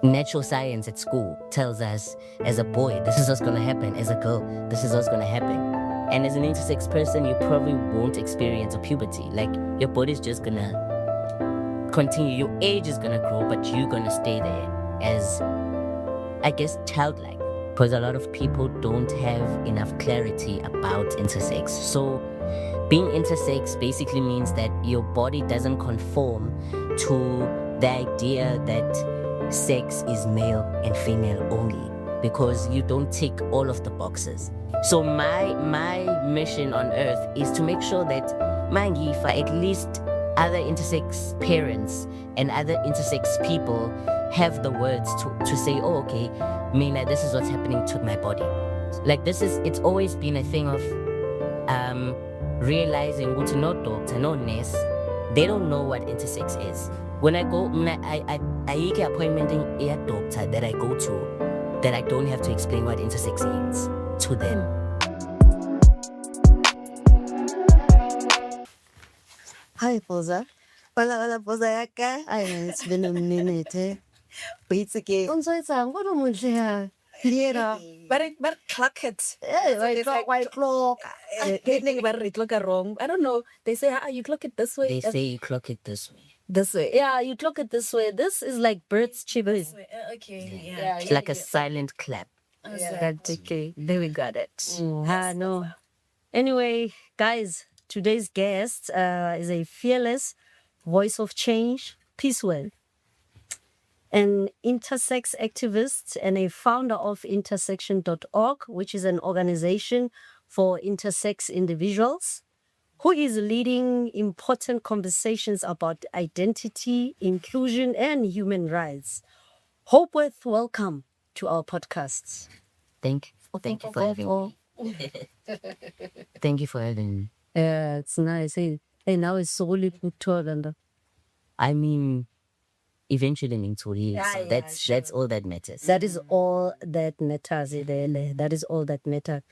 natural science at school tells us as a boy, this is what's going to happen. As a girl, this is what's going to happen. And as an intersex person, you probably won't experience a puberty. Like, your body's just going to continue. Your age is going to grow, but you're going to stay there as, I guess, childlike. Because a lot of people don't have enough clarity about intersex. So being intersex basically means that your body doesn't conform to the idea that sex is male and female only, because you don't tick all of the boxes. So my mission on earth is to make sure that Mangifa, at least other intersex parents and other intersex people, have the words to say, oh, okay, Mina, this is what's happening to my body. Like, it's always been a thing of realizing ukuthi no doctor, no nurse, they don't know what intersex is. When I go, I get appointment in a doctor that I go to, that I don't have to explain what intersex is to them. Hi, Poza. Hola, Poza yaka. It's been a minute. Wait again. Unso etsang go mo tlea. Diera. But clock it. White clock. Wrong. I don't know. They say, you clock it this way. They say you clock it this way. This way. Yeah, you clock it this way. This is like Bert's chibis. Okay. Yeah, It's like a silent clap. Okay. There we got it. No. Anyway, guys, today's guest is a fearless voice of change, Peaceworth, an intersex activist and a founder of intersection.org, which is an organization for intersex individuals, who is leading important conversations about identity, inclusion, and human rights. Hopeworth, welcome to our podcast. Thank you for having me. Thank you for having me. Yeah, it's nice. Hey, now it's solely put. I mean, eventually that's all that matters. That is all that matters. That is all that matters.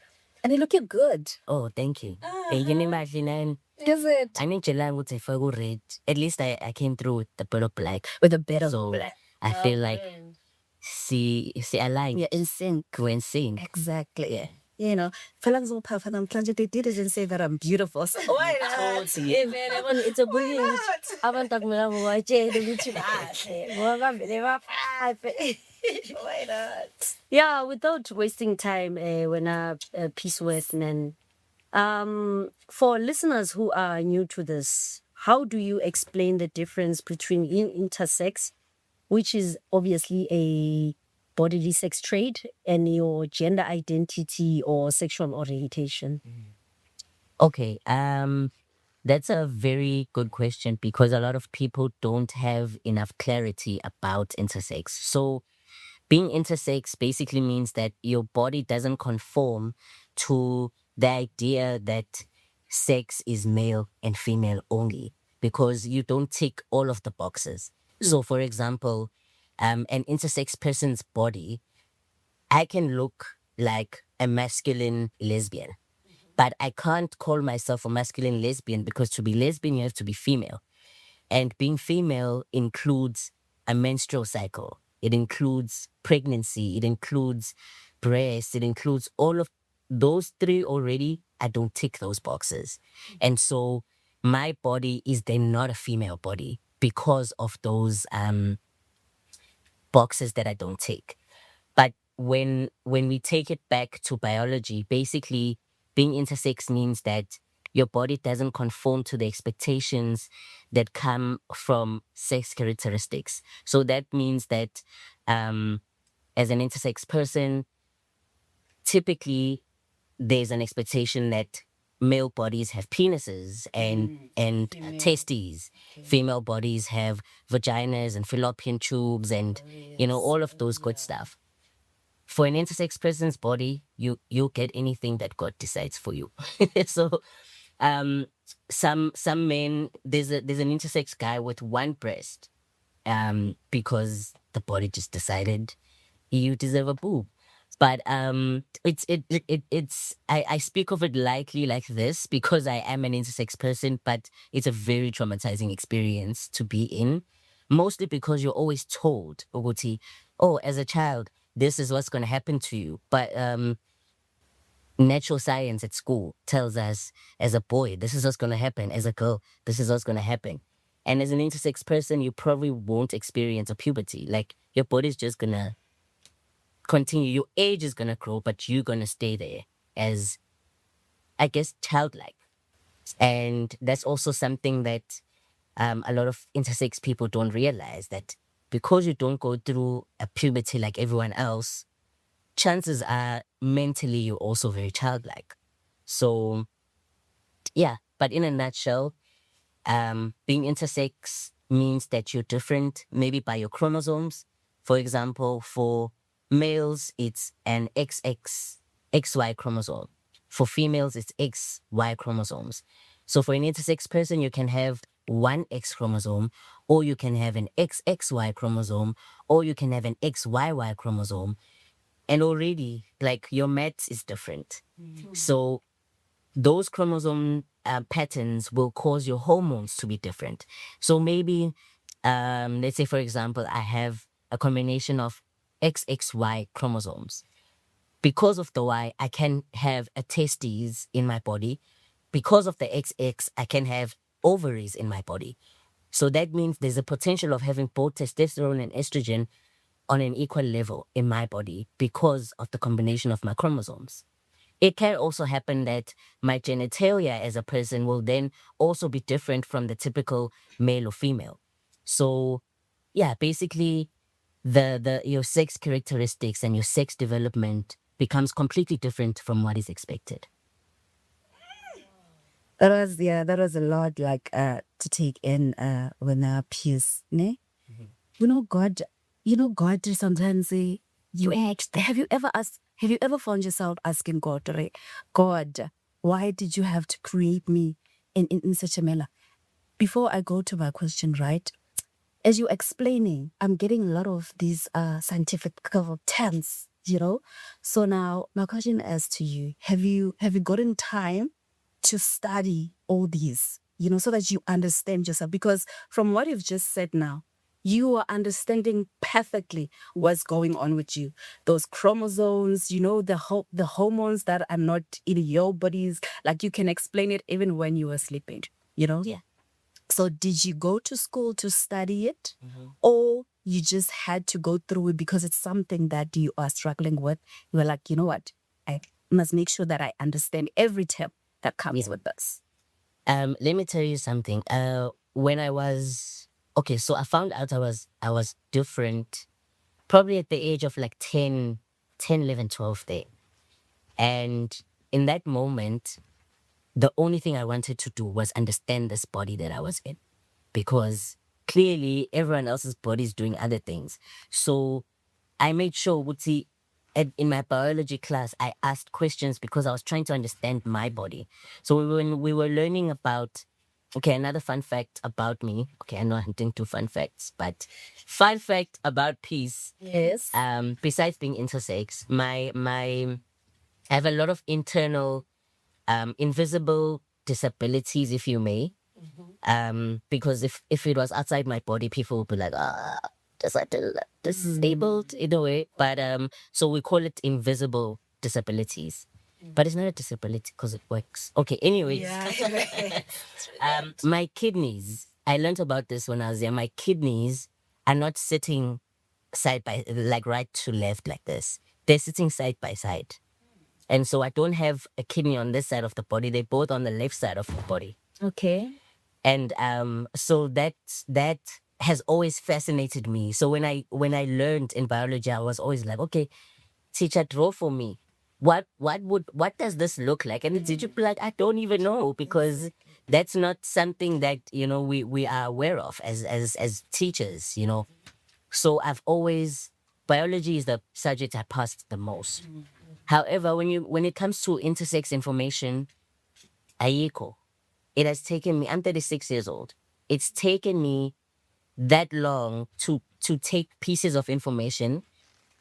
And you're looking good. Oh, thank you. You can imagine, Is it? I need to learn what I forgot red. At least I came through with the bit of black. With a bit of So black. I feel like, see, I like You're in sync. we're in sync. Exactly. Yeah. You know, they didn't say that I'm beautiful. So why not? It's a bullying. Why not? Yeah, without wasting time, when Peaceworth, man. For listeners who are new to this, how do you explain the difference between intersex, which is obviously a bodily sex trait, and your gender identity or sexual orientation? Okay, that's a very good question, because a lot of people don't have enough clarity about intersex. So being intersex basically means that your body doesn't conform to the idea that sex is male and female only, because you don't tick all of the boxes. So, for example, an intersex person's body, I can look like a masculine lesbian, but I can't call myself a masculine lesbian, because to be lesbian, you have to be female. And being female includes a menstrual cycle. It includes pregnancy. It includes breasts. It includes all of those three already. I don't tick those boxes. And so my body is then not a female body because of those boxes that I don't tick. But when we take it back to biology, basically being intersex means that your body doesn't conform to the expectations that come from sex characteristics. So that means that as an intersex person, typically there's an expectation that male bodies have penises and testes. Female bodies have vaginas and fallopian tubes and all of those good stuff. For an intersex person's body, you'll get anything that God decides for you. So some men, there's an intersex guy with one breast, because the body just decided you deserve a boob. But it's I speak of it lightly like this because I am an intersex person, but it's a very traumatizing experience to be in. Mostly because you're always told, Oguti, oh, as a child, this is what's going to happen to you. But natural science at school tells us, as a boy, this is what's going to happen. As a girl, this is what's going to happen. And as an intersex person, you probably won't experience a puberty. Like, your body's just going to continue. Your age is going to grow, but you're going to stay there as, I guess, childlike. And that's also something that a lot of intersex people don't realize, that because you don't go through a puberty like everyone else, chances are mentally you're also very childlike. So, yeah, but in a nutshell, being intersex means that you're different, maybe by your chromosomes. For example, for males, it's an XX, XY chromosome. For females, it's XY chromosomes. So for an intersex person, you can have one X chromosome, or you can have an XXY chromosome, or you can have an XYY chromosome. And already, like, your maths is different. So those chromosome patterns will cause your hormones to be different. So maybe, let's say, for example, I have a combination of XXY chromosomes. Because of the Y, I can have a testes in my body. Because of the XX, I can have ovaries in my body. So that means there's a potential of having both testosterone and estrogen on an equal level in my body because of the combination of my chromosomes. It can also happen that my genitalia as a person will then also be different from the typical male or female. So, yeah, basically, your sex characteristics and your sex development becomes completely different from what is expected. That was a lot like to take in when peace, ne? You know, God sometimes say, you ask, have you ever found yourself asking God, right? God, why did you have to create me in such a manner? Before I go to my question, right? As you're explaining, I'm getting a lot of these scientific terms, you know? So now my question is to you, have you gotten time to study all these, you know, so that you understand yourself? Because from what you've just said now, you are understanding perfectly what's going on with you. Those chromosomes, you know, the hormones that are not in your bodies, like you can explain it even when you were sleeping, you know? Yeah. So did you go to school to study it, or you just had to go through it because it's something that you are struggling with? You were like, you know what? I must make sure that I understand every term that comes with this. Let me tell you something. When I was okay, so I found out I was different probably at the age of like 10, 11, 12 there. And in that moment, the only thing I wanted to do was understand this body that I was in, because clearly everyone else's body is doing other things. So I made sure, Wutsi, in my biology class, I asked questions because I was trying to understand my body. So when we were learning about, okay, another fun fact about me. Okay, I know I'm doing two fun facts, but fun fact about Peace. Yes. Besides being intersex, I have a lot of internal, invisible disabilities, if you may. Because if it was outside my body, people would be like, disabled in a way. But so we call it invisible disabilities. But it's not a disability because it works. Okay, anyways. My kidneys, I learned about this when I was young. My kidneys are not sitting side by, like, right to left like this. They're sitting side by side. And so I don't have a kidney on this side of the body. They're both on the left side of the body. Okay. And so that has always fascinated me. So when I learned in biology, I was always like, okay, teacher, draw for me. What does this look like? And the teacher be like, I don't even know, because that's not something that, you know, we are aware of as teachers, you know. So I've always, biology is the subject I passed the most. However, when it comes to intersex information, ayiko. It has taken me, I'm 36 years old. It's taken me that long to take pieces of information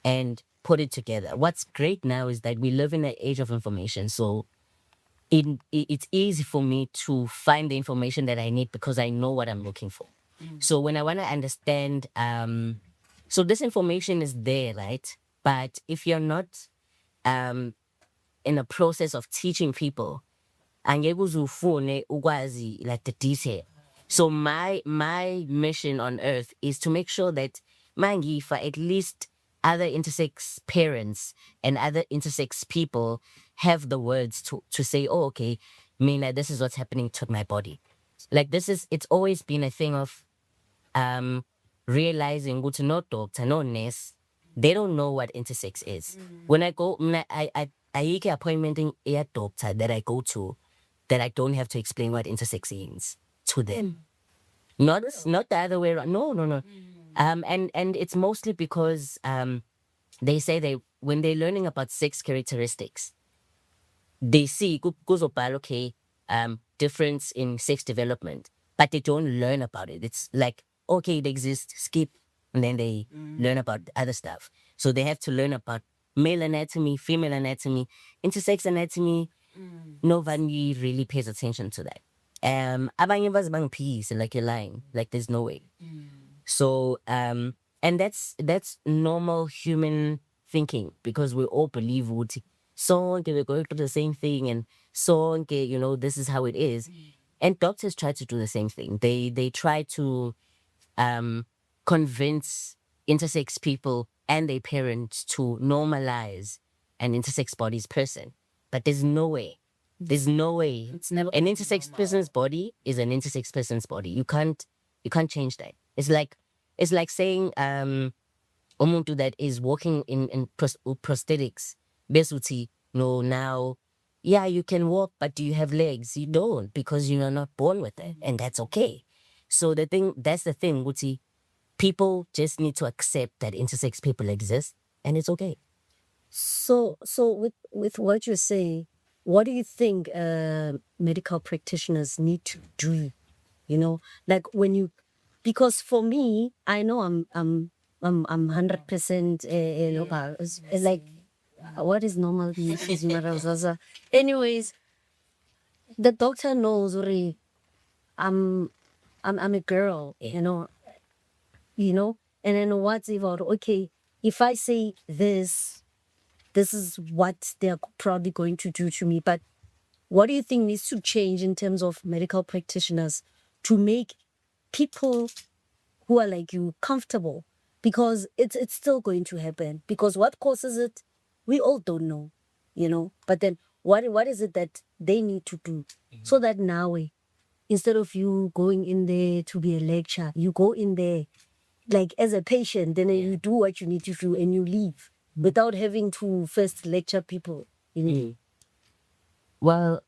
and put it together. What's great now is that we live in an age of information. So it's easy for me to find the information that I need because I know what I'm looking for. So when I want to understand So this information is there, right? But if you're not in a process of teaching people, angeke uzufune ukwazi like the detail. So my mission on earth is to make sure that mangifa, at least other intersex parents and other intersex people have the words to say, oh, okay, Mina, this is what's happening to my body. Like it's always been a thing of realizing ukuthi no doctor, no nurse, they don't know what intersex is. When I go, I appointment a doctor that I go to that I don't have to explain what intersex is to them. Not the other way around. No, no, no. And it's mostly because they say when they're learning about sex characteristics, they see kuzobhala, okay, difference in sex development, but they don't learn about it. It's like, okay, it exists, skip, and then they learn about other stuff. So they have to learn about male anatomy, female anatomy, intersex anatomy. Nobody really pays attention to that. Abanye bazibanga peace, like you're lying, like there's no way. So and that's normal human thinking, because we all believe we're going through the same thing, and this is how it is. And doctors try to do the same thing. They try to convince intersex people and their parents to normalize an intersex body's person. But there's no way. There's no way. It's never An intersex person's body is an intersex person's body. You can't change that. It's like saying umuntu that is walking in prosthetics. Besuti, no, now, yeah, you can walk, but do you have legs? You don't, because you are not born with it, and that's okay. So that's the thing, Guti. People just need to accept that intersex people exist, and it's okay. So with what you're saying, what do you think medical practitioners need to do? Like because for me, I know I'm 100% local. It's like, what is normal? Anyways, the doctor knows already. I'm a girl, and then what's about, okay, if I say this is what they're probably going to do to me. But what do you think needs to change in terms of medical practitioners to make people who are like you comfortable? Because it's still going to happen. Because what causes it, we all don't know, But then what is it that they need to do so that now, instead of you going in there to be a lecturer, you go in there like as a patient, then you do what you need to do and you leave without having to first lecture people. Well,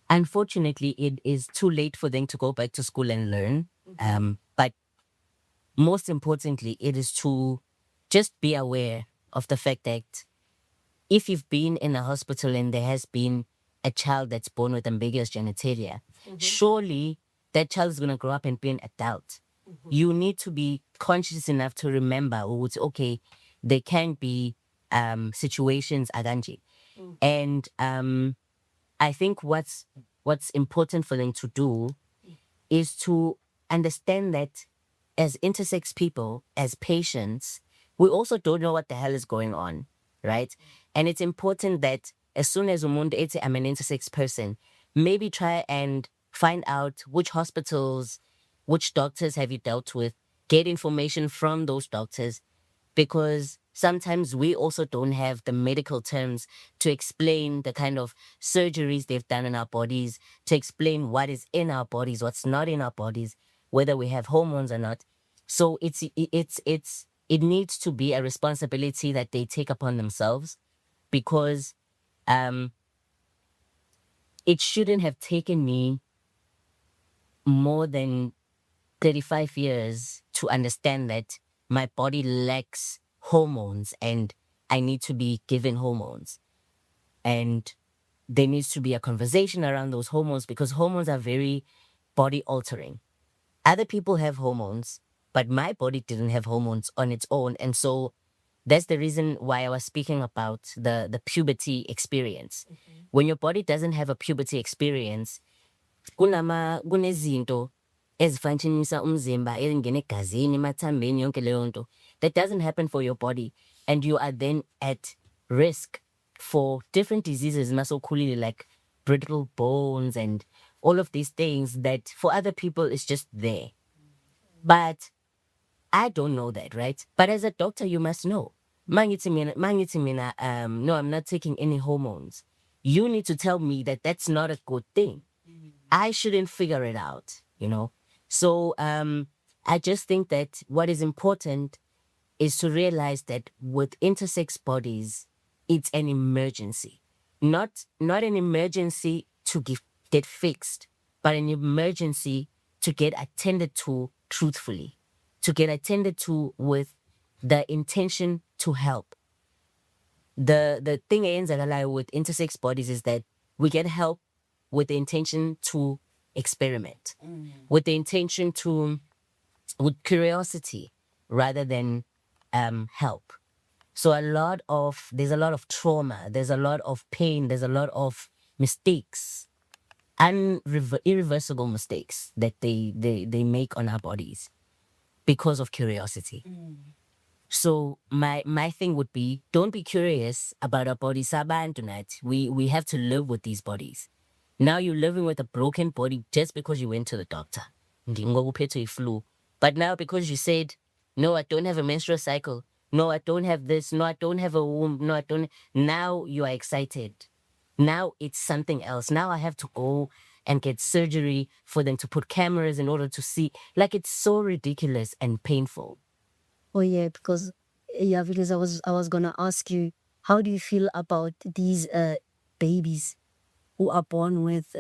unfortunately, it is too late for them to go back to school and learn. But most importantly, it is to just be aware of the fact that if you've been in a hospital and there has been a child that's born with ambiguous genitalia, surely that child is going to grow up and be an adult. You need to be conscious enough to remember, okay, there can be situations aganji. And I think what's important for them to do is to understand that as intersex people, as patients, we also don't know what the hell is going on, right? And it's important that as soon as I'm an intersex person, maybe try and find out which hospitals, which doctors have you dealt with, get information from those doctors, because sometimes we also don't have the medical terms to explain the kind of surgeries they've done in our bodies, to explain what is in our bodies, what's not in our bodies, whether we have hormones or not. So it needs to be a responsibility that they take upon themselves, because it shouldn't have taken me more than 35 years to understand that my body lacks hormones and I need to be given hormones. And there needs to be a conversation around those hormones, because hormones are very body altering. Other people have hormones, but my body didn't have hormones on its own. And so that's the reason why I was speaking about the puberty experience. When your body doesn't have a puberty experience, kunezinto ezifunctionisa umzimba ezingena egazini emathambeni yonke leyo nto. That doesn't happen for your body, and you are then at risk for different diseases masokhulile, like brittle bones and all of these things that for other people is just there. But I don't know that, right? But as a doctor, you must know. Mangithi mina, no, I'm not taking any hormones. You need to tell me that that's not a good thing. I shouldn't figure it out, you know? So I just think that what is important is to realize that with intersex bodies, it's an emergency. Not an emergency to get fixed, but an emergency to get attended to truthfully, to get attended to with the intention to help. The thing eyenzakalayo with intersex bodies is that we get help with the intention to experiment, with the intention to, with curiosity rather than help. So there's a lot of trauma, there's a lot of pain, there's a lot of mistakes, irreversible mistakes that they make on our bodies because of curiosity. So my thing would be, don't be curious about our bodies. Sabantu nathi. We have to live with these bodies. Now you're living with a broken body just because you went to the doctor. Ngokuphethwe flu. But now because you said, no, I don't have a menstrual cycle. No, I don't have this. No, I don't have a womb. No, I don't. Now you are excited. Now it's something else. Now I have to go and get surgery for them to put cameras in order to see. Like, it's so ridiculous and painful. Oh yeah, because I was gonna ask you, how do you feel about these babies who are born with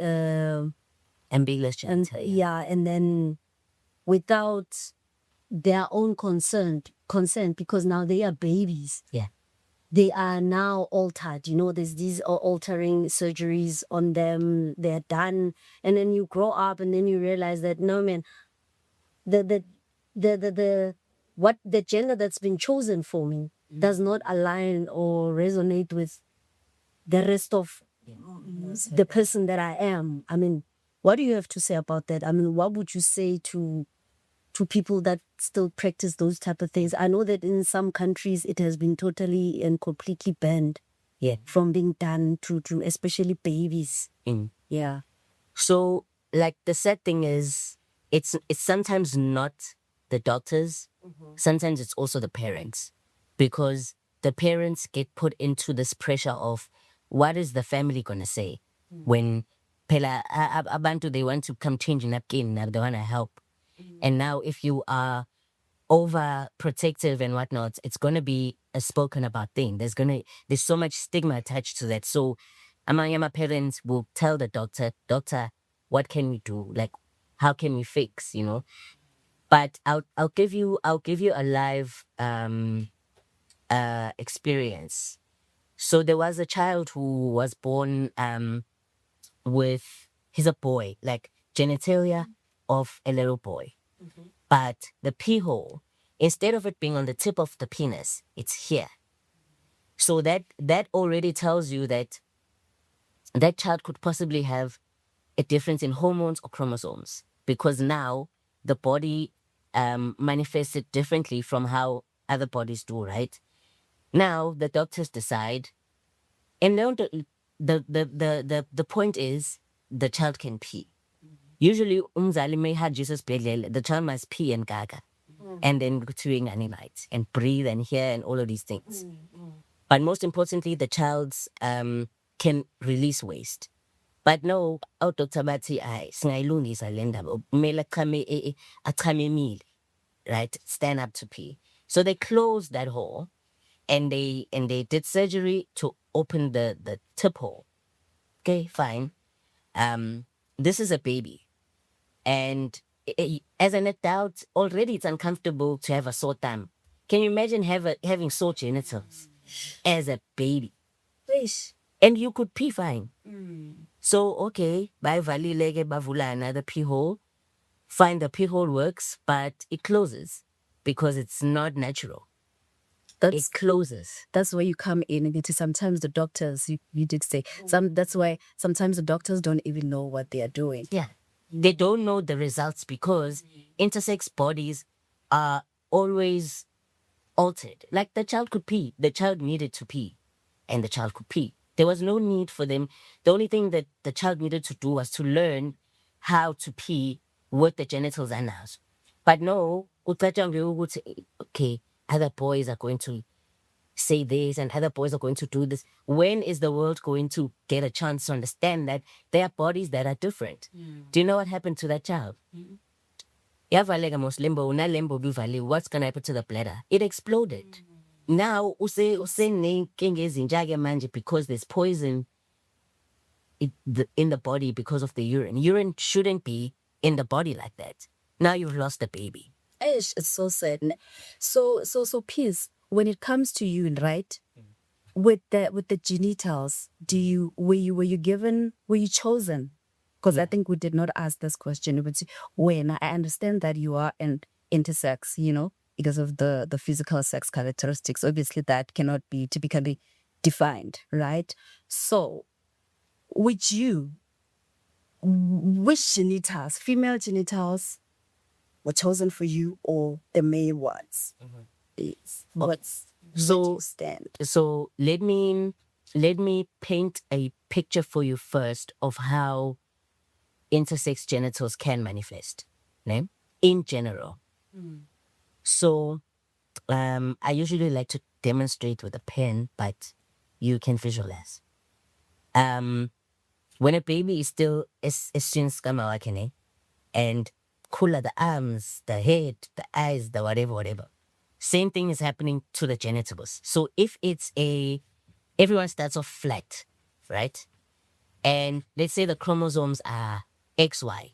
Ambiguous genitalia. and then without their own consent, because now they are babies. Yeah. They are now altered. You know, there's these altering surgeries on them. They're done, and then you grow up, and then you realize that no, man, the what the gender that's been chosen for me does not align or resonate with the rest of the person that I am. I mean, what do you have to say about that? I mean, what would you say to people that still practice those type of things? I know that in some countries it has been totally and completely banned. Yeah. From being done to especially babies. Yeah. So, like, the sad thing is, it's sometimes not the doctors. Sometimes it's also the parents, because the parents get put into this pressure of what is the family gonna say when phela abantu, they want to come change napkin, they want to help. And now if you are overprotective and whatnot, it's gonna be a spoken about thing. There's so much stigma attached to that. So my parents will tell the doctor, what can we do? Like, how can we fix, you know? But I'll give you a live experience. So there was a child who was born with, he's a boy, like genitalia of a little boy. But the pee hole, instead of it being on the tip of the penis, it's here. So that already tells you that that child could possibly have a difference in hormones or chromosomes, because now the body manifests it differently from how other bodies do, right? Now the doctors decide, and now the point is the child can pee. Usually umzali may have Jesus the child must pee and gaga, and then doing any lights and breathe and hear and all of these things. But most importantly, the child's can release waste. But no, Dr. Bathi, singayilungisa le ndaba, kumele achame emile, right? Stand up to pee. So they closed that hole, and they did surgery to open the tip hole. Okay, fine. This is a baby. And as an adult, already it's uncomfortable to have a sore thumb. Can you imagine having sore genitals as a baby? And you could pee fine. So, okay, bavula another pee hole. Fine, the pee hole works, but it closes because it's not natural. It closes. That's where you come in, and sometimes the doctors, you did say, that's why sometimes the doctors don't even know what they are doing. Yeah. they don't know the results because intersex bodies are always altered. Like the child could pee, the child needed to pee, and the child could pee. There was no need for them. The only thing that the child needed to do was to learn how to pee with the genitals and naso. But no, okay, other boys are going to say this and other boys are going to do this. When is the world going to get a chance to understand that there are bodies that are different? Do you know what happened to that child? Yavaleka mos limbo, una limbo bivali. What's gonna happen to the bladder? It exploded. Now use nenkinga ezintsha manje because there's poison in the body because of the urine. Urine shouldn't be in the body like that. Now you've lost the baby. Ish, it's so sad. So Peace, when it comes to you, right? With the genitals, were you chosen? Because I think we did not ask this question. But when I understand that you are an intersex, because of the physical sex characteristics, obviously that cannot be typically defined, right? So, which genitals, female genitals, were chosen for you, or the male ones? Yes. Where do you stand? So let me paint a picture for you first of how intersex genitals can manifest, ne? In general. So I usually like to demonstrate with a pen, but you can visualize. When a baby is still essinskama and cooler the arms, the head, the eyes, the whatever. Same thing is happening to the genitals. So if it's everyone starts off flat, right? And let's say the chromosomes are XY.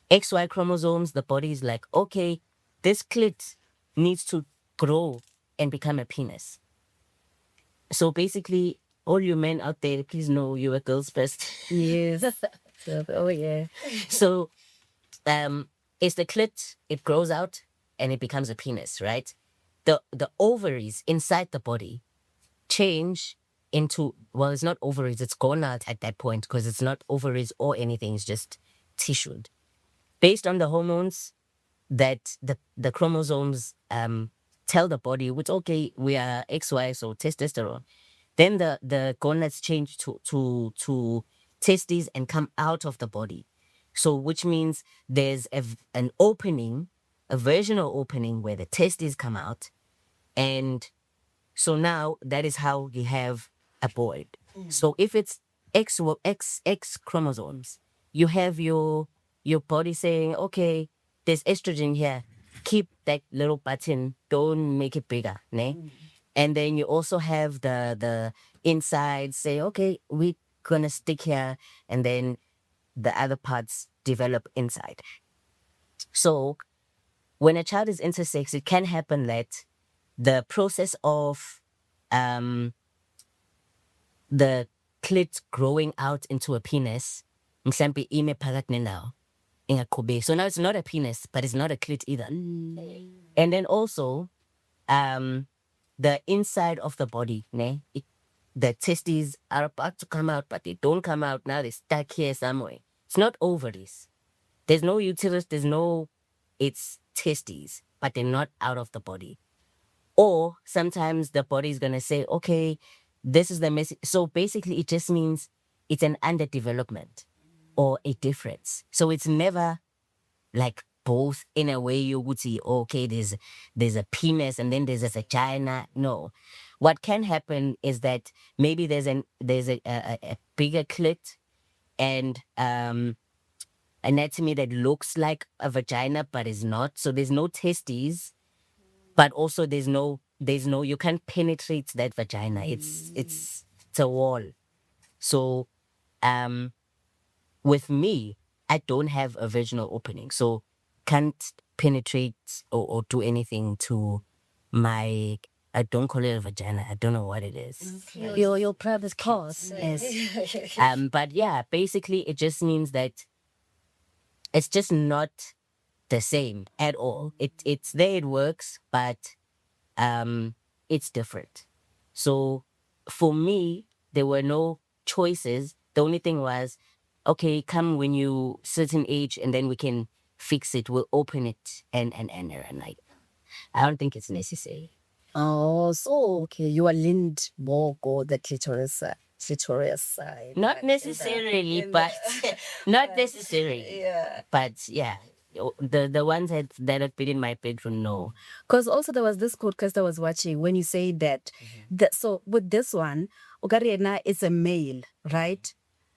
XY chromosomes, the body is like, okay, this clit needs to grow and become a penis. So basically, all you men out there, please know you're a girl's best. Yes. Oh yeah. So it's the clit, it grows out and it becomes a penis, right? The ovaries inside the body change into, well, it's not ovaries, it's gonad at that point because it's not ovaries or anything, it's just tissued. Based on the hormones that the chromosomes tell the body, which okay, we are XY, so testosterone. Then the gonads change to testes and come out of the body. So which means there's an opening, a vaginal opening where the testes come out. And so now that is how you have a boy. So if it's X chromosomes, you have your body saying, okay, there's estrogen here. Keep that little button. Don't make it bigger. Ne? And then you also have the inside say, okay, we're gonna stick here, and then the other parts develop inside. So when a child is intersex, it can happen that the process of the clit growing out into a penis, mhlampe ime phakathi nendawo, ingaqhubeki. So now it's not a penis, but it's not a clit either. And then also, the inside of the body, ne? The testes are about to come out, but they don't come out now. They're stuck here somewhere. It's not ovaries. There's no uterus. It's testes, but they're not out of the body. Or sometimes the body is gonna say, okay, this is the message. So basically, it just means it's an underdevelopment or a difference. So it's never like both in a way you would see, okay, there's a penis and then there's a vagina. No. What can happen is that maybe there's a bigger clit and anatomy that looks like a vagina but is not. So there's no testes, but also there's no you can't penetrate that vagina. It's a wall. So with me, I don't have a vaginal opening, so can't penetrate or do anything to my. I don't call it a vagina. I don't know what it is. Your private cause. Yes. But yeah, basically, it just means that it's just not the same at all. It's there. It works, but it's different. So for me, there were no choices. The only thing was okay, come when you certain age and then we can fix it. We'll open it and like, I don't think it's necessary. Oh, so okay, you are leaned more go the clitoris side. Not necessarily, but not necessarily. Yeah. But yeah, the ones that have been in my bedroom, no. Because also there was this podcast I was watching when you say that, that so with this one, Ogarena is a male, right?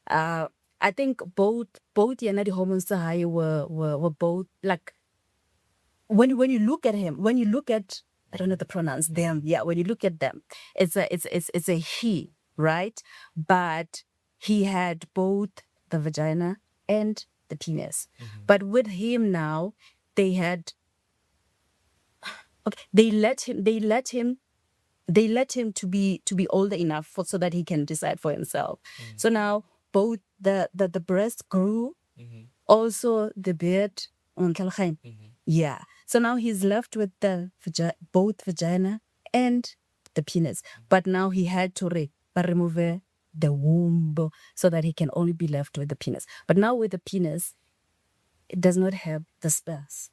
I think both Yana the hormones high were both like when you look at him, when you look at I don't know the pronouns them, yeah, when you look at them, it's a he, right? But he had both the vagina and the penis. But with him now, they had okay, they let him to be older enough so that he can decide for himself. So now both the breast grew, also the beard on Kalkheim. Yeah. So now he's left with the both vagina and the penis. But now he had to remove the womb so that he can only be left with the penis. But now with the penis, it does not have the space.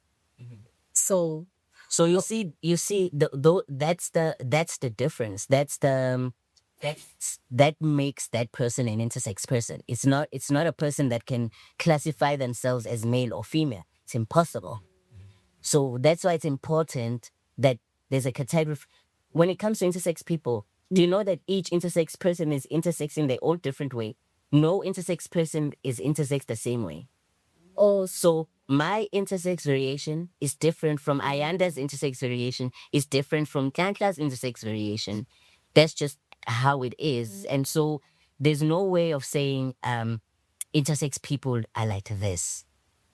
So So you see, that's the difference. That makes that person an intersex person. It's not a person that can classify themselves as male or female. It's impossible. So that's why it's important that there's a category. When it comes to intersex people, do you know that each intersex person is intersex in their own different way? No intersex person is intersex the same way. Oh, so my intersex variation is different from Ayanda's intersex variation, is different from Kankla's intersex variation. That's just how it is. And so there's no way of saying intersex people are like this.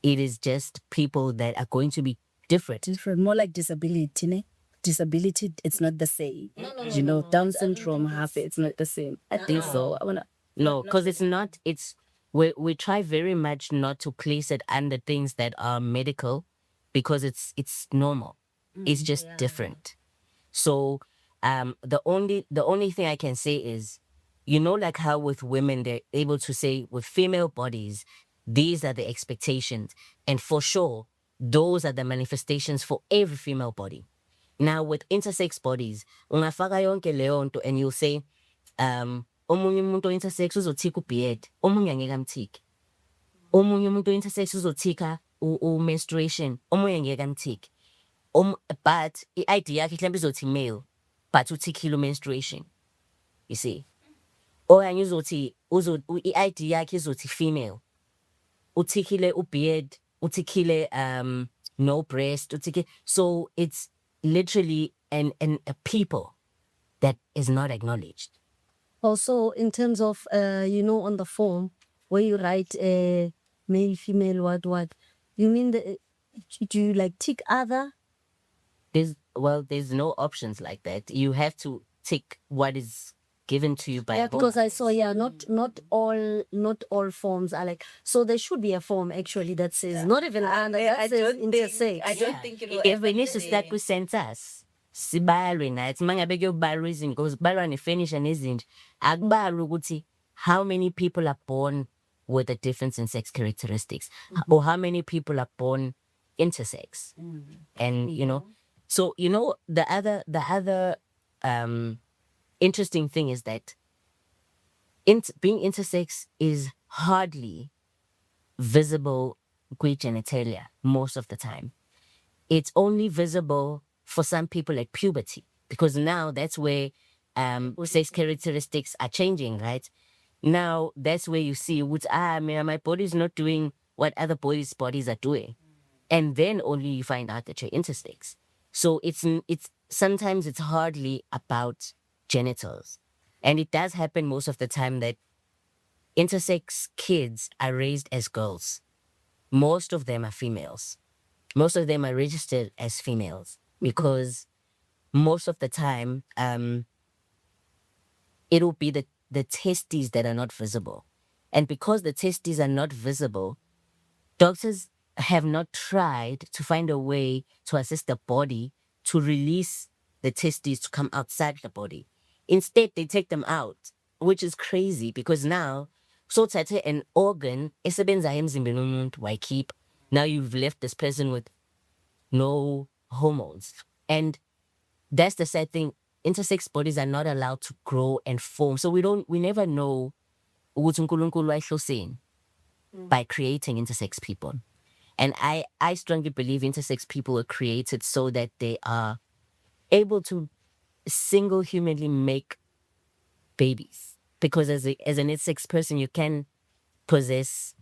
It is just people that are going to be different. different, more like disability, ne? Disability, it's not the same. You know, Down syndrome, half it's not the same. I think so. I wanna. No, because it's not. We try very much not to place it under things that are medical, because it's normal. It's just different. So the only thing I can say is, like how with women they're able to say with female bodies, these are the expectations, and for sure those are the manifestations for every female body. Now with intersex bodies, ungafaka yonke leyo nto and you'll say omunye umuntu intersex uzothika ubeard, omunye angeke amthike. Omunye umuntu intersex uzothika menstruation, omunye angeke amthike. But i-ID yakhe mhlawumbe izothi male, but uthikile menstruation. You see? Okanye uzothi i-ID yakhe izothi female. Uthikile ubeard, uthikile no breast, uthikile. So it's literally a people that is not acknowledged. Also, in terms of, on the form where you write male, female, what, you mean do you like tick other? There's no options like that. You have to tick what is given to you by Yeah, both. because I saw, not all forms are like, so there should be a form actually that says, not even under, that says intersex. I don't think it will. If we need to start with census, sibalwe nathi mangabe kuyobalwa izinto, because balwa ne-furniture nezinto, akubalwe ukuthi how many people are born with a difference in sex characteristics, or how many people are born intersex. And so the other interesting thing is that being intersex is hardly visible with genitalia most of the time. It's only visible for some people at puberty, because now that's where sex characteristics are changing, right? Now that's where you see my body's not doing what other boys' bodies are doing. And then only you find out that you're intersex. So it's sometimes it's hardly about genitals. And it does happen most of the time that intersex kids are raised as girls. Most of them are females. Most of them are registered as females, because most of the time it'll be the testes that are not visible. And because the testes are not visible, doctors have not tried to find a way to assist the body to release the testes to come outside the body. Instead, they take them out, which is crazy, because now So thathe an organ esebenzayo emzimbeni womuntu wayikhipha. Now you've left this person with no hormones. And that's the sad thing. Intersex bodies are not allowed to grow and form. So we never know ukuthi uNkulunkulu wayihloseni by creating intersex people. And I strongly believe intersex people were created so that they are able to single humanly make babies. Because as an intersex person, you can possess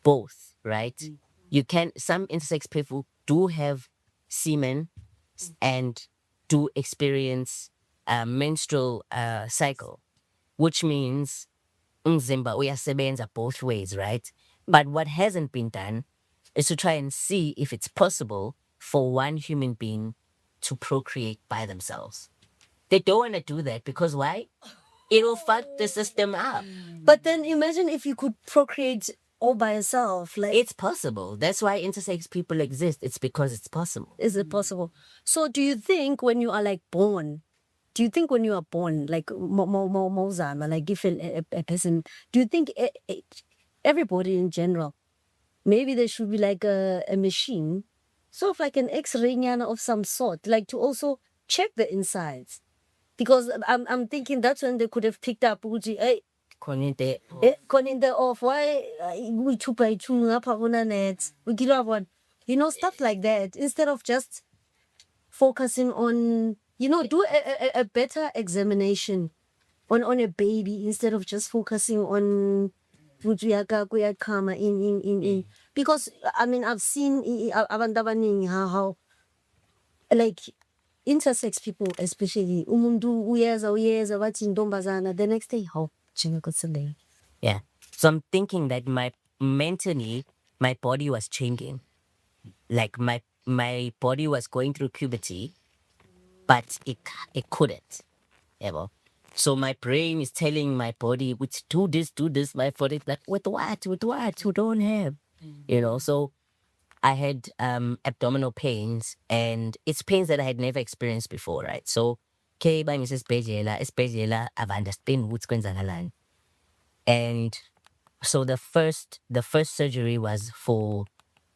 both, right? You can, some intersex people do have semen and do experience a menstrual cycle, which means umzimba uyasebenza both ways, right? But what hasn't been done is to try and see if it's possible for one human being to procreate by themselves. They don't want to do that because why? It'll fuck the system up. But then imagine if you could procreate all by yourself. Like, It's possible. That's why intersex people exist. It's because it's possible. is it possible? So do you think when you are like born, like Mozama, like if a person, do you think everybody in general, maybe there should be like a machine, sort of like an X-ray of some sort, like to also check the insides? Because I'm thinking that's when they could have picked up ukuthi hey Koninte, khona into off why we two by two ngapha kuna net we one, stuff like that, instead of just focusing on, do a better examination on a baby instead of just focusing on kuyaqhama in because I mean I've seen abantu abaningi how like intersex people, especially umuntu uyeza bathi intombazana, the next day how jingakutseleng. yeah. So I'm thinking that mentally, my body was changing. Like my body was going through puberty, but it couldn't. Ever. So my brain is telling my body, "Which do this." My body like, with what? You don't have, So I had abdominal pains, and it's pains that I had never experienced before, right? So, okay, by Mrs. Esbejela, I've understood what's going on. And so the first surgery was for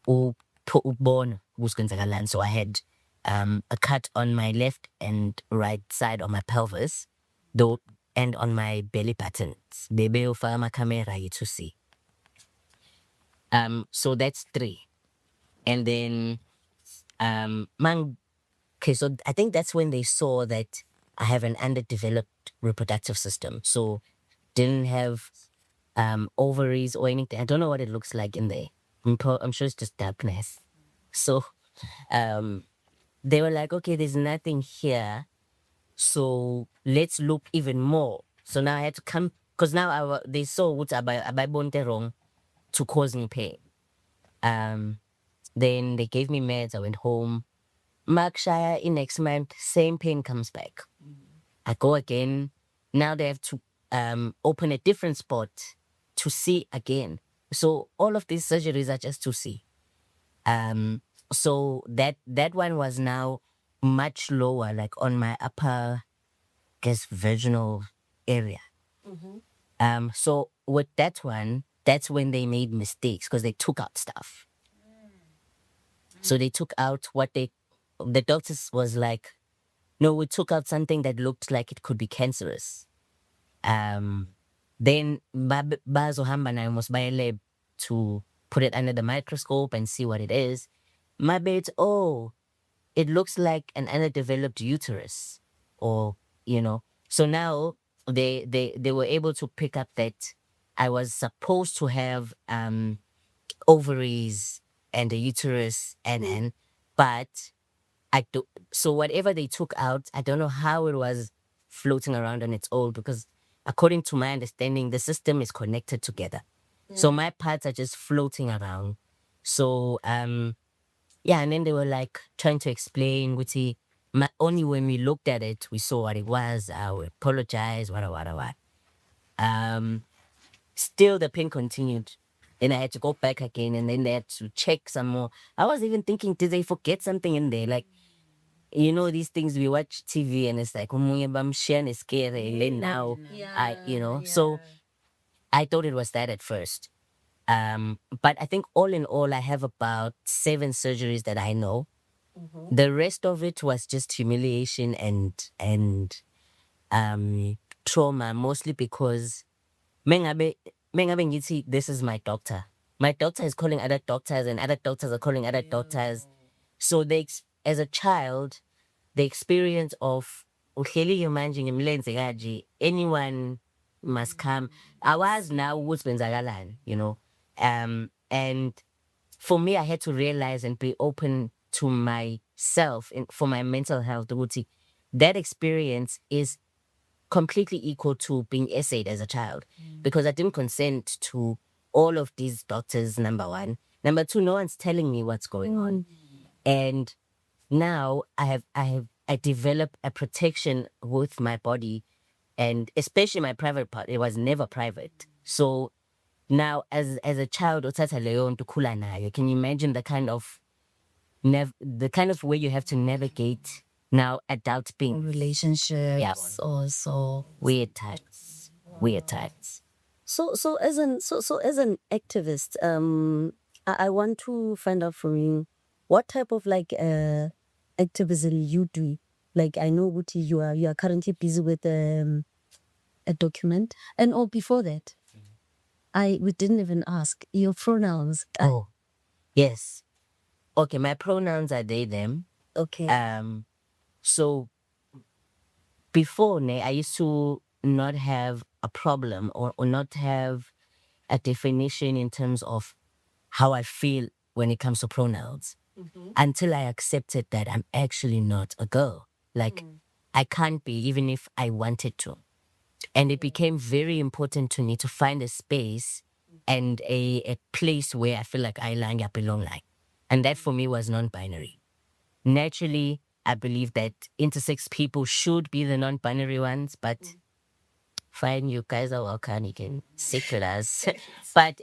born what's going on. So I had a cut on my left and right side of my pelvis, though, and on my belly buttons. Bebe ufama camera to see. So that's 3. And then okay, so I think that's when they saw that I have an underdeveloped reproductive system. So didn't have ovaries or anything. I don't know what it looks like in there. I'm sure it's just darkness. So they were like, okay, there's nothing here. So let's look even more. So now I had to come, because now they saw what I bonte wrong to cause me pain. Then they gave me meds. I went home. Markshire in next month, same pain comes back. I go again. Now they have to open a different spot to see again. So all of these surgeries are just to see. So that one was now much lower, like on my upper, vaginal area. So with that one, that's when they made mistakes because they took out stuff. So they took out the doctors was like, no, we took out something that looked like it could be cancerous. Then bazohamba nayo must by a lab to put it under the microscope and see what it is. My bed, it looks like an underdeveloped uterus, or So now they were able to pick up that I was supposed to have ovaries and a uterus but I do. So whatever they took out, I don't know how it was floating around on its own, because according to my understanding, the system is connected together. So my parts are just floating around. So and then they were like trying to explain, only when we looked at it, we saw what it was. I would apologize, what. Still the pain continued. Then I had to go back again, and then they had to check some more. I was even thinking, did they forget something in there? Like, these things we watch TV and it's like, omunye bamshiya neskere, then now, so I thought it was that at first. But I think all in all, I have about 7 surgeries that I know. The rest of it was just humiliation and trauma, mostly because mengabe ngithi this is my doctor. My doctor is calling other doctors, and other doctors are calling other doctors. So as a child, the experience of uhleli manje ngimlenze kanje, anyone must come. Awazi now ukuthi kwenzakalani, you know. And for me, I had to realize and be open to myself for my mental health. ukuthi that experience is completely equal to being essayed as a child, because I didn't consent to all of these doctors, number one. Number two, no one's telling me what's going on. And now I develop a protection with my body, and especially my private part. It was never private. So now as a child, uthatha leyo nto ukhula nayo. Can you imagine the kind of way you have to navigate now adult being? Relationships also. Weird times. Weird times. So as an activist, I want to find out from you what type of like activism you do. Like I know Uti, you are currently busy with a document, and before that, we didn't even ask your pronouns. Oh, yes. Okay, my pronouns are they, them. Okay. So before, I used to not have a problem or not have a definition in terms of how I feel when it comes to pronouns, until I accepted that I'm actually not a girl. Like, I can't be, even if I wanted to. And it became very important to me to find a space and a place where I feel like I belong like. And that for me was non-binary. Naturally, I believe that intersex people should be the non-binary ones, but fine, you guys are welcome, you can sit with us. But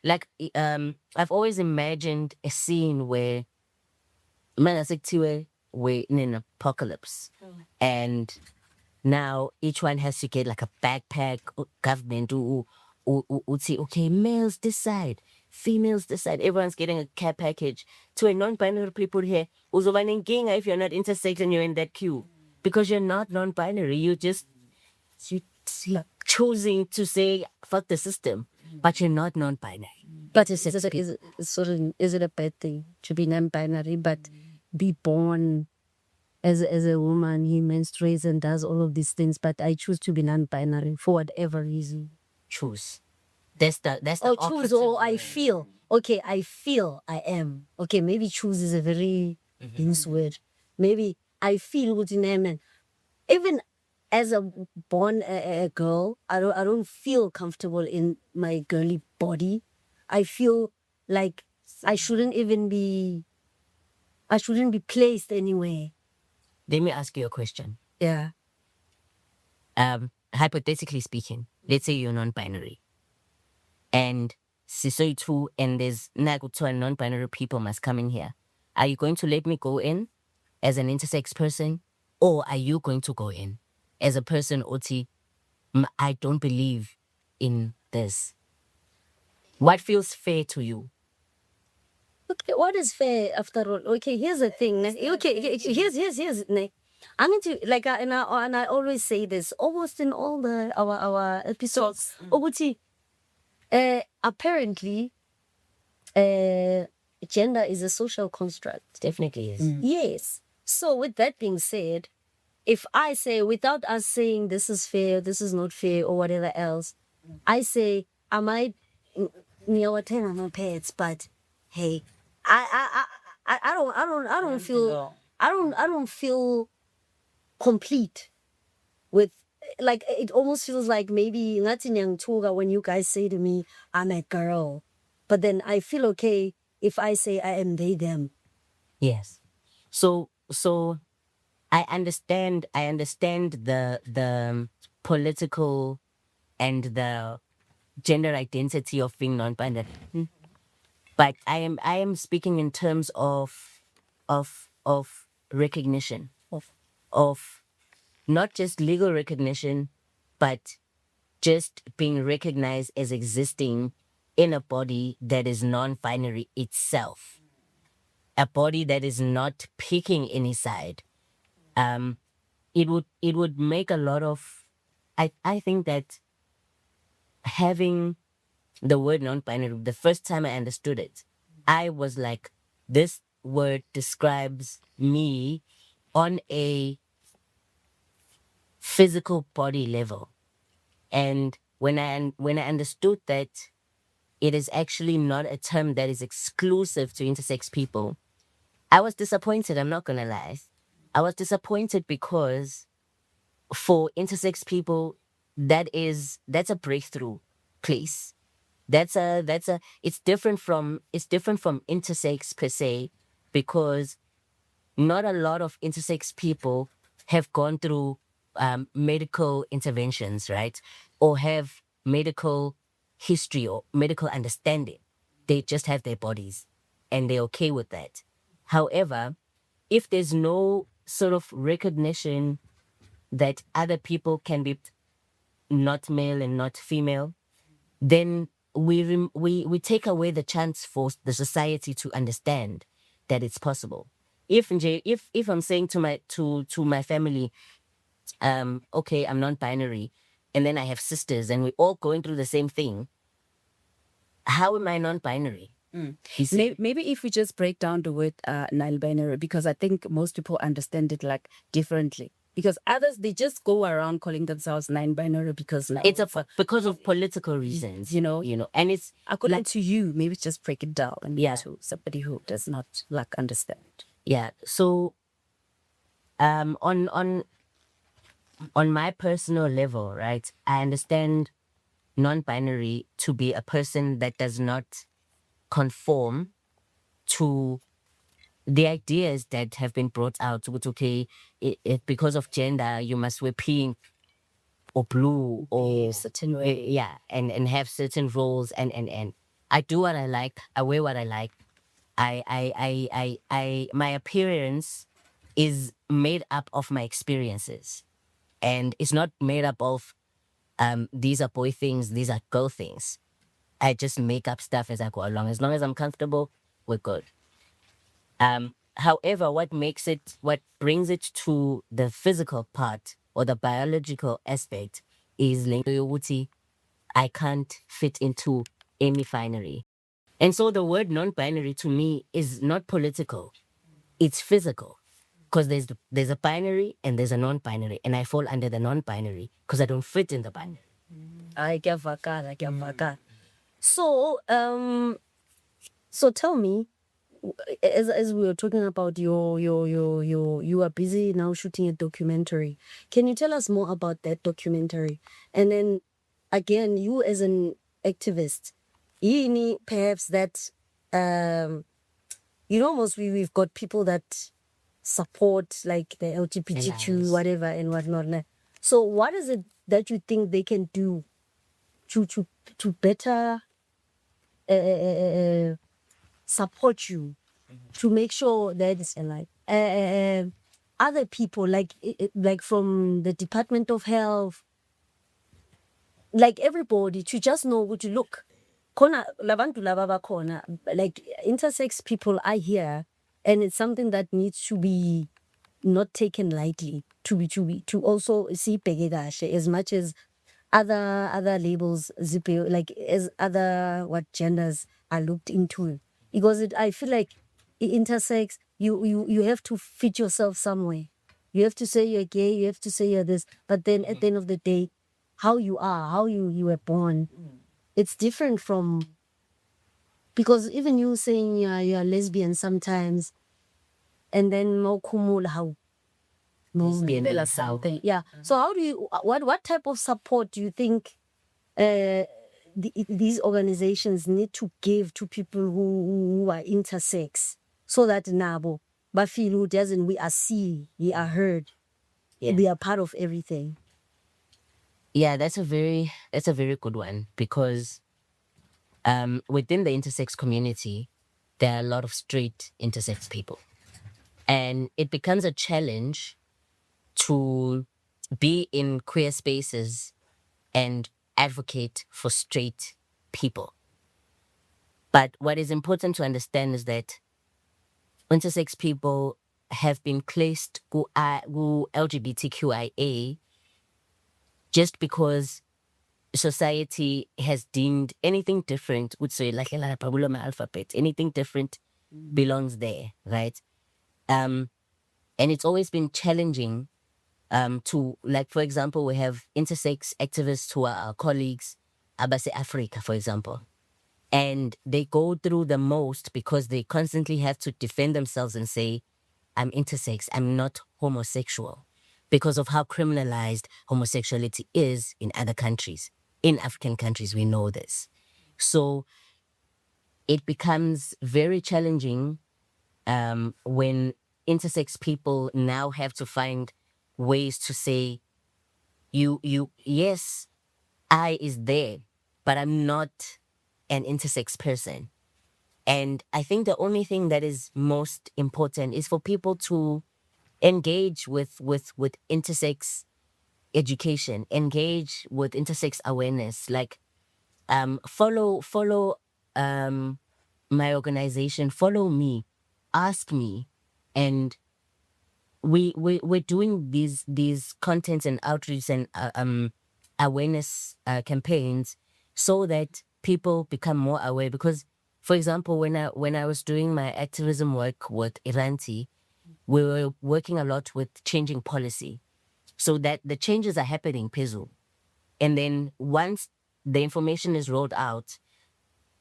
like I've always imagined a scene where we're in an apocalypse, and now each one has to get like a backpack. Government would say, okay, males this side, females this side. Everyone's getting a care package. To a non-binary people here, uzoba nenkinga if you're not intersex and you're in that queue, because you're not non-binary. You choosing to say fuck the system, but you're not non-binary. But is it a bad thing to be non-binary, but be born as a woman? He menstruates and does all of these things, but I choose to be non-binary for whatever reason. Choose. That's the choose, or I feel. Okay, I feel I am. Okay, maybe choose is a very loose word. Maybe I feel with name. Even as a born a girl, I don't feel comfortable in my girly body. I feel like I shouldn't be placed anywhere. Let me ask you a question. Yeah. Hypothetically speaking, let's say you're non-binary, and Sisoy too, and there's Nagutu and non-binary people must come in here. Are you going to let me go in as an intersex person, or are you going to go in as a person, Oti? I don't believe in this. What feels fair to you? Okay, what is fair after all? Okay, here's the thing. Okay, here's. I'm into like and I always say this almost in all our episodes. Oguti, apparently, gender is a social construct. Definitely is. Yes. So with that being said, if I say, without us saying this is fair, this is not fair, or whatever else, I say I might near my pets, but hey, I don't feel complete with, like, it almost feels like maybe nothing young toga when you guys say to me I'm a girl, but then I feel okay if I say I am they them. Yes. So I understand the political and the gender identity of being non-binary. But I am speaking in terms of recognition, of not just legal recognition, but just being recognized as existing in a body that is non-binary itself, a body that is not picking any side. It would make a lot of, I think that having the word non-binary, the first time I understood it, I was like, this word describes me on a physical body level. And when I understood that it is actually not a term that is exclusive to intersex people, I was disappointed. I'm not gonna lie. I was disappointed because for intersex people, that's a breakthrough place. That's a it's different from intersex per se, because not a lot of intersex people have gone through medical interventions, right? Or have medical history or medical understanding. They just have their bodies and they're okay with that. However, if there's no sort of recognition that other people can be not male and not female, then we take away the chance for the society to understand that it's possible. If I'm saying to my family, okay, I'm non-binary, and then I have sisters and we're all going through the same thing, how am I non-binary? You see? Maybe if we just break down the word non-binary, because I think most people understand it like differently. Because others, they just go around calling themselves non-binary because now It's because of political reasons, you know, and it's according to you, maybe just break it down and Yeah. to somebody who does not like understand. yeah. So, on my personal level, right, I understand non-binary to be a person that does not conform to the ideas that have been brought out with, okay, because of gender you must wear pink or blue or Certain way. yeah, and have certain roles, and I do what I like, I wear what I like. My appearance is made up of my experiences, and it's not made up of these are boy things, these are girl things. I just make up stuff as I go along. As long as I'm comfortable, we're good. However, what brings it to the physical part or the biological aspect is linked to yokuthi I can't fit into any binary. And so the word non-binary to me is not political, it's physical. Because there's a binary and there's a non-binary, and I fall under the non-binary because I don't fit in the binary. I get vaka. So tell me, as we were talking about you are busy now shooting a documentary. Can you tell us more about that documentary? And then again, you as an activist, perhaps that most we've got people that support like the LGBTQ Alliance. whatever and whatnot. Ne? So what is it that you think they can do to better support you, to make sure that it's like other people like from the Department of Health, like everybody, to just know what you look. Khona labantu laba bakhona, like intersex people are here, and it's something that needs to be not taken lightly, to also see kahle, as much as other labels like as other what genders are looked into, because I feel like intersex, you have to fit yourself somewhere. You have to say you're gay, you have to say you're this, but then at the end of the day, how you are, how you were born, it's different from, because even you saying you're lesbian sometimes, and then no kumula how Tell us something. yeah. So how do you what type of support do you think these organizations need to give to people who are intersex, so that nabo but feel who doesn't, we are seen, we are heard, Yeah. we are part of everything? Yeah, that's a very good one, because within the intersex community, there are a lot of straight intersex people, and it becomes a challenge to be in queer spaces and advocate for straight people. But what is important to understand is that intersex people have been placed ku LGBTQIA just because society has deemed anything different, would say like alphabet, anything different belongs there, right? And it's always been challenging to, like, for example, we have intersex activists who are our colleagues, Abase Africa, for example. And they go through the most because they constantly have to defend themselves and say, I'm intersex, I'm not homosexual, because of how criminalized homosexuality is in other countries. In African countries, we know this. So it becomes very challenging when intersex people now have to find ways to say, yes, I is there, but I'm not an intersex person. And I think the only thing that is most important is for people to engage with intersex education, engage with intersex awareness, like follow my organization, follow me, ask me, and we're doing these contents and outreach and awareness campaigns so that people become more aware. Because, for example, when I was doing my activism work with Iranti, we were working a lot with changing policy so that the changes are happening, Pizu. And then once the information is rolled out,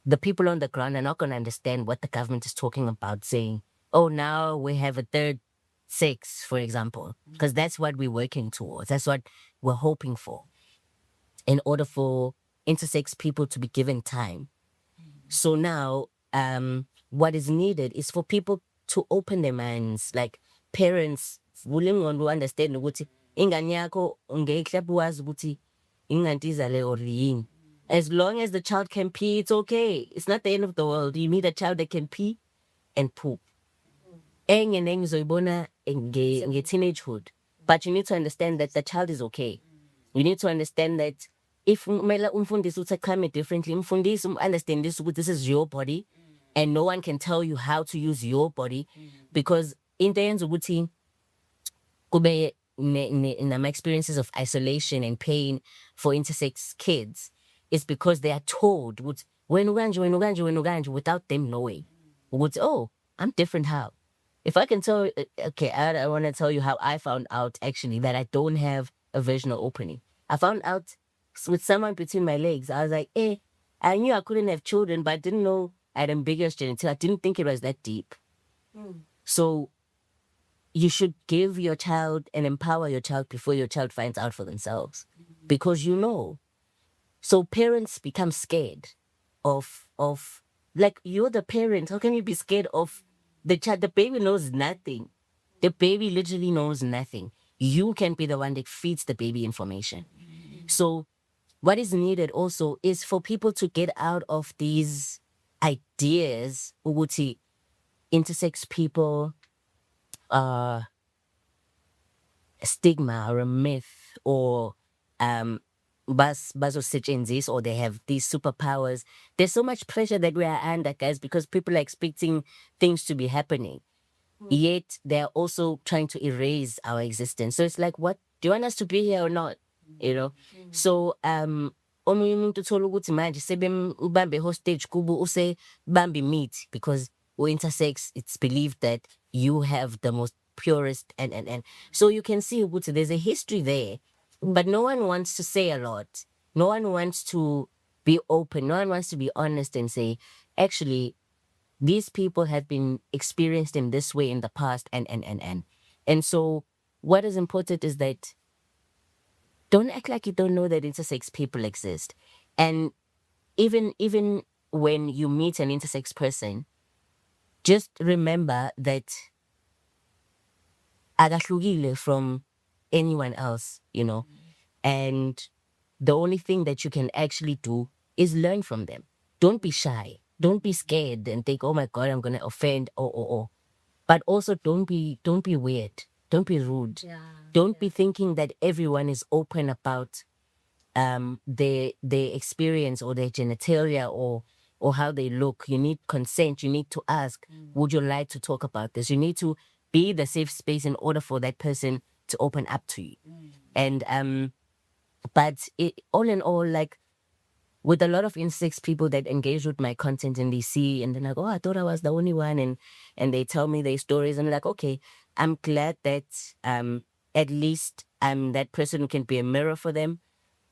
the people on the ground are not going to understand what the government is talking about, saying, oh, now we have a third sex, for example, because that's what we're working towards. That's what we're hoping for in order for intersex people to be given time. So now, what is needed is for people to open their minds, like parents, willing to understand ukuthi ingane yakho ungeke wazi ukuthi ingantizale or yini. As long as the child can pee, it's okay. It's not the end of the world. You need a child that can pee and poop. Enye nenye uzoyibona nge-teenagehood. But you need to understand that the child is okay. You need to understand that if kumele umfundisi ukuthi aqhame differently, umfundisi understand this, this is your body, and no one can tell you how to use your body, because into eyenza ukuthi kube experiences of isolation and pain for intersex kids is because they are told ukuthi wena ukanje without them knowing. Oh, I'm different how? If I can tell, okay, I want to tell you how I found out actually that I don't have a vaginal opening. I found out with someone between my legs. I was like, I knew I couldn't have children, but I didn't know I had ambiguous genitalia. I didn't think it was that deep. So you should give your child and empower your child before your child finds out for themselves, because you know. So parents become scared of like, you're the parent. How can you be scared of the child? The baby knows nothing. The baby literally knows nothing. You can be the one that feeds the baby information. So what is needed also is for people to get out of these ideas ukuthi intersex people are a stigma or a myth, or bazosetshenziswa, or they have these superpowers. There's so much pressure that we are under, guys, because people are expecting things to be happening. Yet they're also trying to erase our existence. So it's like, what do you want us to be here or not? You know? So omunye umuntu uthola ukuthi manje ubambe hostage kubo use bambi meat, because intersex, it's believed that you have the most purest and so you can see ukuthi there's a history there, but no one wants to say a lot. No one wants to be open. No one wants to be honest and say, actually, these people have been experienced in this way in the past, and so what is important is that don't act like you don't know that intersex people exist. And even when you meet an intersex person, just remember that akahlukile from anyone else, you know. And the only thing that you can actually do is learn from them. Don't be shy. Don't be scared and think, oh my God, I'm gonna offend, or. But also don't be weird. Don't be rude. Don't be thinking that everyone is open about their experience or their genitalia or how they look. You need consent. You need to ask, would you like to talk about this? You need to be the safe space in order for that person to open up to you. And but all in all, like with a lot of intersex people that engage with my content and they see and then like, oh, I thought I was the only one, and they tell me their stories and like, okay, I'm glad that at least that person can be a mirror for them,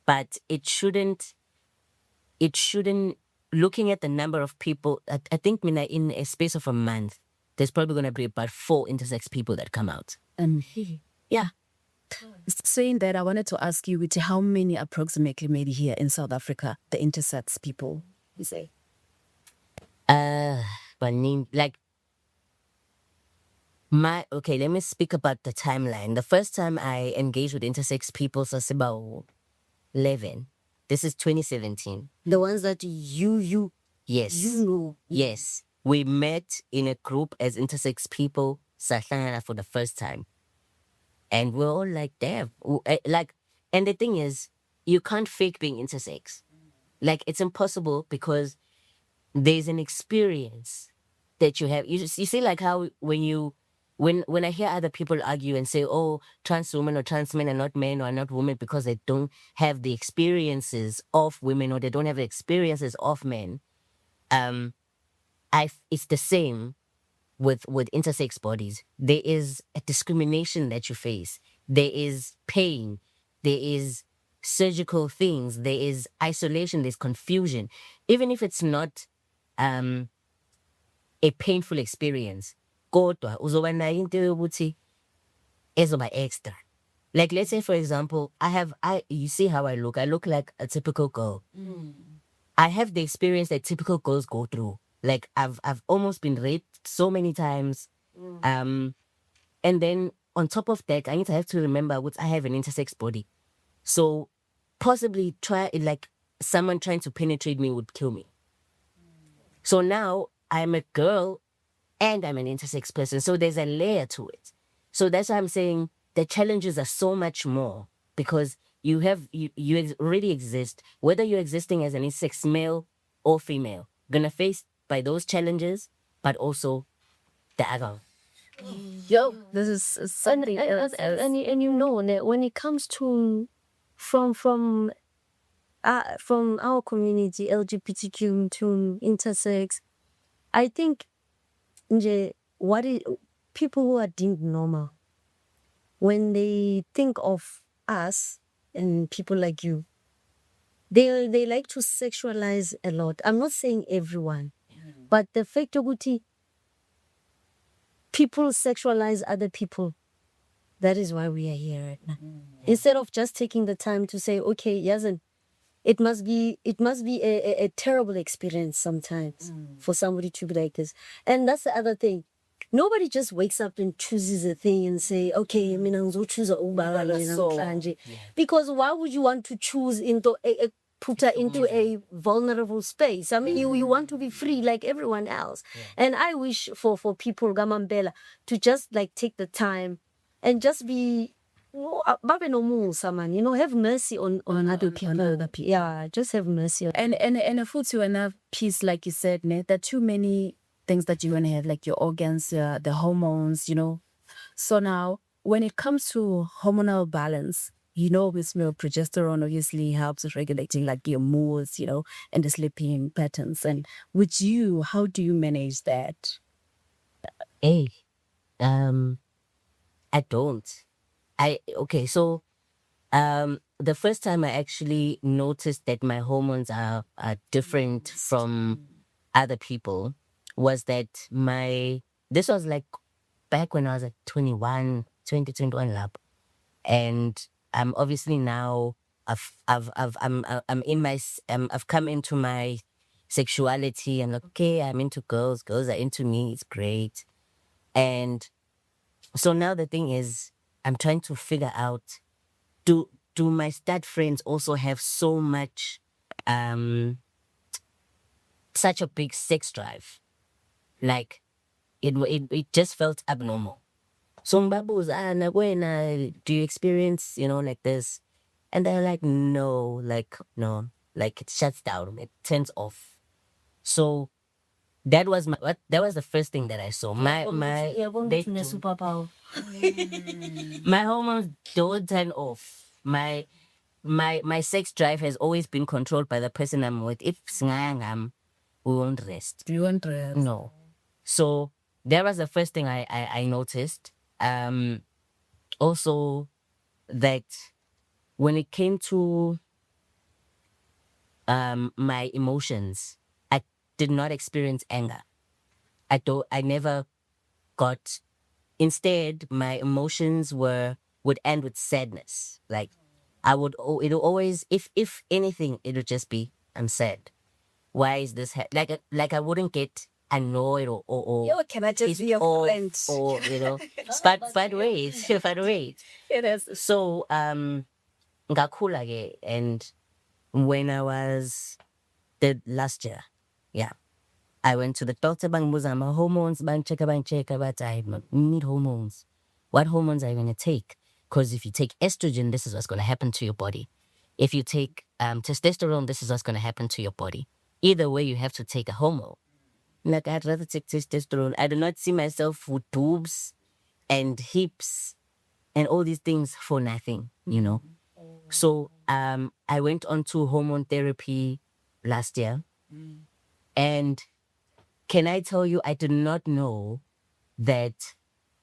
but it shouldn't looking at the number of people. I think in a space of a month, there's probably gonna be about 4 intersex people that come out. Yeah. Saying that, I wanted to ask you, Witty, how many approximately maybe here in South Africa, the intersex people, you say? But like let me speak about the timeline. The first time I engaged with intersex people was about 11. This is 2017. The ones that you Yes. know. Yes. We met in a group as intersex people, sahlangana for the first time. And we're all like, damn. Like, and the thing is, you can't fake being intersex. Like, it's impossible because there's an experience that you have. You see, like how when I hear other people argue and say, oh, trans women or trans men are not men or are not women because they don't have the experiences of women or they don't have the experiences of men, it's the same with intersex bodies. There is a discrimination that you face. There is pain. There is surgical things. There is isolation. There's confusion. Even if it's not a painful experience, kodwa uzoba nayo into yokuthi ezoba extra. Like, let's say, for example, you see how I look like a typical girl. I have the experience that typical girls go through. Like, I've almost been raped so many times. And then on top of that, I have to remember I have an intersex body. So possibly someone trying to penetrate me would kill me. So now I'm a girl and I'm an intersex person. So there's a layer to it. So that's why I'm saying the challenges are so much more because you already exist, whether you're existing as an intersex male or female, gonna face by those challenges, but also the other. Yo, This is something else. and you know, when it comes to from our community, LGBTQ to intersex, I think people who are deemed normal, when they think of us and people like you, they like to sexualize a lot. I'm not saying everyone, but the fact of people sexualize other people. That is why we are here right now. Instead of just taking the time to say, okay, Yazan, it must be a terrible experience sometimes for somebody to be like this. And that's the other thing. Nobody just wakes up and chooses a thing and say, okay, I mean, I'm going to choose a Uber. Because why would you want to choose put her into a vulnerable space? I mean, you want to be free like everyone else. And I wish for people, Gamambela, to just like take the time and just be Babe no musa, man. Have mercy on other people. Yeah, just have mercy. And a food to enough piece, like you said, there are too many things that you want to have, like your organs, the hormones, So now, when it comes to hormonal balance, with male progesterone obviously helps with regulating like your moods, and the sleeping patterns. And with you, how do you manage that? Hey, I don't. So the first time I actually noticed that my hormones are different from other people was that this was like back when I was at 21 lab, and I'm obviously now I'm in my I've come into my sexuality and like, okay, I'm into girls are into me, it's great. And so now the thing is, I'm trying to figure out, do my stud friends also have so much such a big sex drive? Like it just felt abnormal. So Mbabu's, do you experience, like this? And they're like, no, like it shuts down, it turns off. So that was that was the first thing that I saw. My superpower. My hormones don't turn off. My sex drive has always been controlled by the person I'm with. If singayangam, we won't rest. You won't rest. No. So that was the first thing I noticed. Also that when it came to my emotions, I did not experience anger. I never got, instead my emotions would end with sadness. Like it'll always, if anything, it'll just be, I'm sad. Why is this like I wouldn't get annoyed or Yo, can I just pissed be your off, friend? or but wait. It is. So ngakhula ke, and when I was the last year, yeah, I went to the doctor, bangibuza my hormones, bangichecka, but I need hormones. What hormones are you going to take? Because if you take estrogen, this is what's going to happen to your body. If you take testosterone, this is what's going to happen to your body. Either way, you have to take a hormone. Like, I'd rather take testosterone. I do not see myself with boobs and hips and all these things for nothing, you know. So I went on to hormone therapy last year. And can I tell you, I did not know that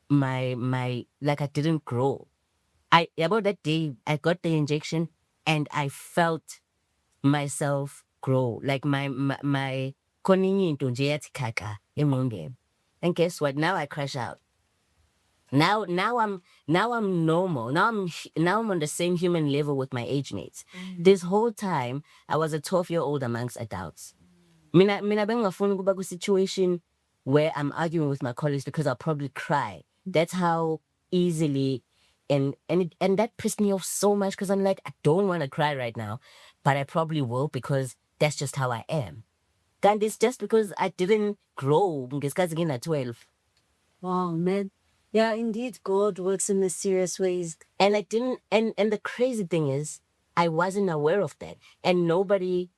my like I didn't grow. About that day I got the injection and I felt myself grow. Like my koningi into kaka emongem. And guess what? Now I crash out. Now I'm normal. Now I'm on the same human level with my age mates. This whole time I was a 12-year-old amongst adults. Mina bengafuni kuba situation where I'm arguing with my colleagues because I'll probably cry. That's how easily, and that pissed me off so much because I'm like, I don't want to cry right now, but I probably will because that's just how I am. And it's just because I didn't grow ngesikhathi at 12. Wow, man. Yeah, indeed, God works in mysterious ways. And I didn't, and the crazy thing is, I wasn't aware of that. And nobody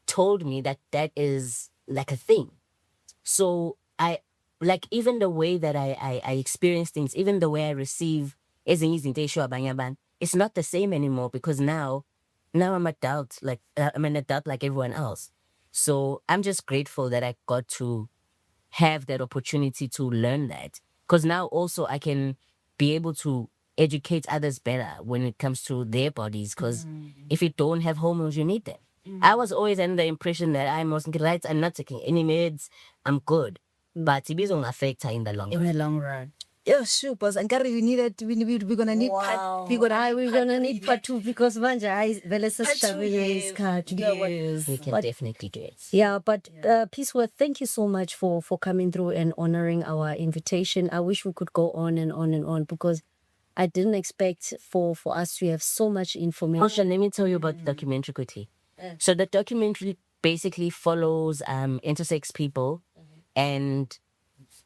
told me that that is like a thing. So I, like, even the way that I experience things, even the way I receive, it's not the same anymore because now I'm adult, like I'm an adult like everyone else. So I'm just grateful that I got to have that opportunity to learn that. Because now also I can be able to educate others better when it comes to their bodies. Because if you don't have hormones, you need them. I was always under the impression that I'm right, I'm not taking any meds, I'm good. But it doesn't affect her in the long In run. the long run. Yeah, sure, boss. And Gary, we need it. We're gonna need part. We're gonna need part 2 because manje velesa Yes. Yes. We can definitely do it. Yeah, but Peaceworth, thank you so much for coming through and honoring our invitation. I wish we could go on and on and on because I didn't expect for us to have so much information. Osha, let me tell you about the documentary quickly. So the documentary basically follows intersex people and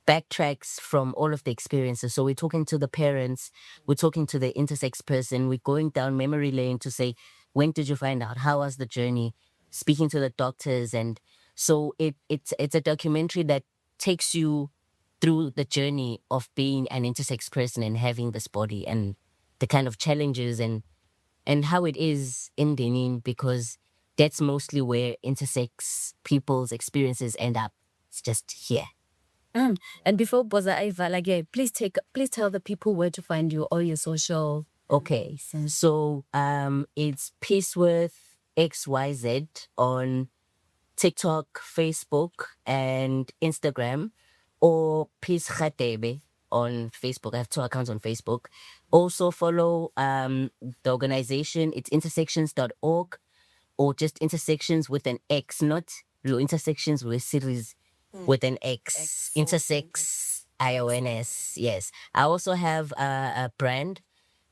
backtracks from all of the experiences. So we're talking to the parents, we're talking to the intersex person, we're going down memory lane to say, when did you find out? How was the journey? Speaking to the doctors. And so it's a documentary that takes you through the journey of being an intersex person and having this body and the kind of challenges and how it is in Benin, because that's mostly where intersex people's experiences end up. It's just here. And before Boza Aiva, like, yeah, please tell the people where to find you, all your social. Okay, so it's Peaceworth XYZ on TikTok, Facebook, and Instagram, or Peace Khatebe on Facebook. I have 2 accounts on Facebook. Also follow the organization. It's intersections.org, or just intersections with an X, not real intersections with a series with an X. Intersex IONS. Yes. I also have a brand.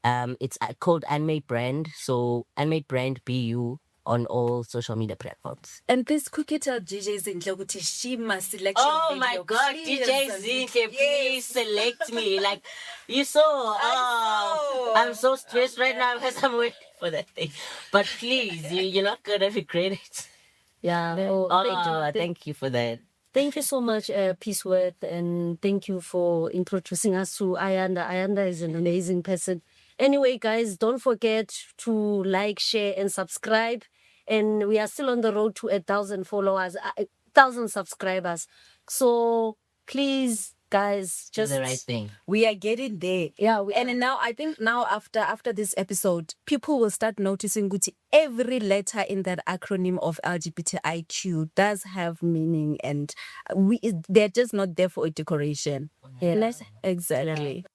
It's called Unmade Brand. So Unmade Brand BU on all social media platforms. And please quickly tell DJ Zinhle ukuthi she must select your Oh video. my God, Please. DJ Zinhle, please select me. Like, you saw. Oh, I'm so stressed right now because I'm waiting for that thing. But please, you're not gonna regret it. Yeah. Thank you for that. Thank you so much, Peaceworth, and thank you for introducing us to Ayanda. Ayanda is an amazing person. Anyway, guys, don't forget to like, share, and subscribe. And we are still on the road to 1,000 followers, 1,000 subscribers. So please, guys, Do just the right thing. We are getting there. Yeah, And now I think after this episode, people will start noticing that every letter in that acronym of LGBTIQ does have meaning, and they're just not there for a decoration. Yeah. Exactly.